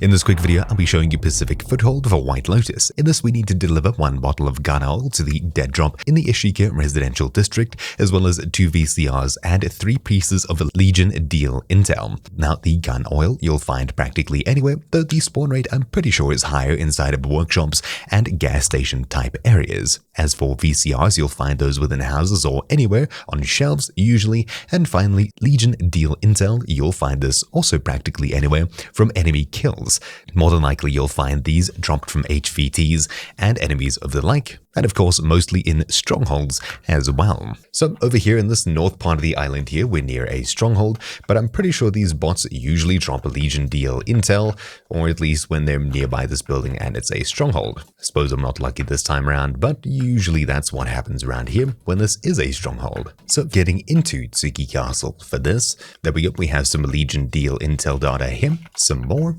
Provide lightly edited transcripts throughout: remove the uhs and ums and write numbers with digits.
In this quick video, I'll be showing you Pacific Foothold for White Lotus. In this, we need to deliver 1 bottle of gun oil to the Dead Drop in the Ashika Residential District, as well as 2 VCRs and 3 pieces of Legion deal intel. Now, the gun oil you'll find practically anywhere, though the spawn rate I'm pretty sure is higher inside of workshops and gas station type areas. As for VCRs, you'll find those within houses or anywhere on shelves usually. And finally, Legion deal intel, you'll find this also practically anywhere from enemy kills. More than likely you'll find these dropped from HVTs and enemies of the like, and of course mostly in strongholds as well. So over here in this north part of the island here, we're near a stronghold, but I'm pretty sure these bots usually drop a Legion deal intel, or at least when they're nearby this building and it's a stronghold. I suppose I'm not lucky this time around, but usually that's what happens around here when this is a stronghold. So getting into Tsuki Castle for this, there we go, we have some Legion deal intel data here, some more.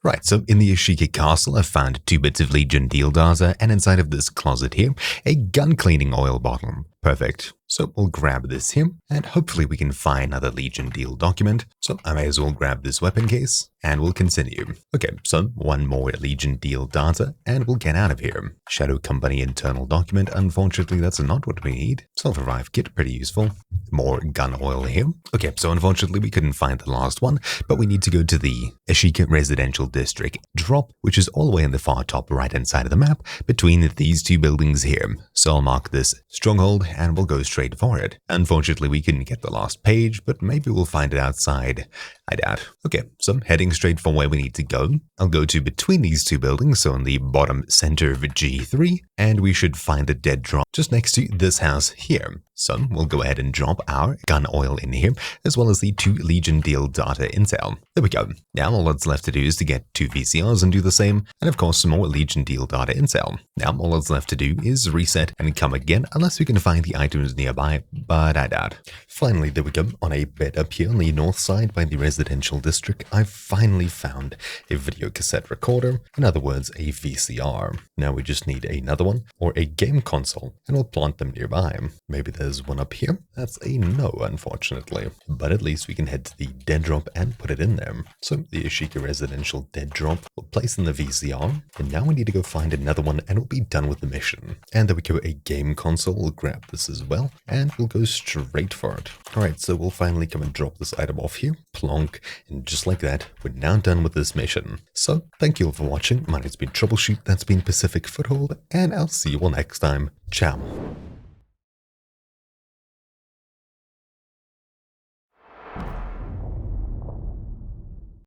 Right, so in the Ashika Castle, I've found 2 bits of Legion deal data, and inside of this closet here, a gun cleaning oil bottle. Perfect. So we'll grab this here, and hopefully we can find another Legion deal document. So I may as well grab this weapon case, and we'll continue. Okay, so 1 more Legion deal data, and we'll get out of here. Shadow Company internal document, unfortunately that's not what we need. Self-revive kit, pretty useful. More gun oil here. Okay, so unfortunately we couldn't find the last one, but we need to go to the Ashika Residential District Drop, which is all the way in the far top right-hand side of the map, between these 2 buildings here. So I'll mark this stronghold, and we'll go straight for it. Unfortunately, we couldn't get the last page, but maybe we'll find it outside. I doubt. Okay, so heading straight for where we need to go. I'll go to between these 2 buildings, so in the bottom center of G3, and we should find the dead drop just next to this house here. So we'll go ahead and drop our gun oil in here, as well as the 2 Legion deal data intel. There we go. Now all that's left to do is to get 2 VCRs and do the same, and of course some more Legion deal data intel. Now all that's left to do is reset and come again, unless we can find the items nearby, but I doubt. Finally, there we go, on a bed up here on the north side by the residential district, I've finally found a video cassette recorder, in other words a VCR. Now we just need another one, or a game console, and we'll plant them nearby. Maybe there's one up here. That's a no, unfortunately. But at least we can head to the dead drop and put it in there. So the Ashika Residential Dead Drop will place in the VCR, and now we need to go find another one and we'll be done with the mission. And there we go, a game console. We'll grab this as well, and we'll go straight for it. Alright, so we'll finally come and drop this item off here. Plonk, and just like that, we're now done with this mission. So thank you all for watching. My name's been Troubleshoot, that's been Pacific Foothold, and I'll see you all next time. Ciao.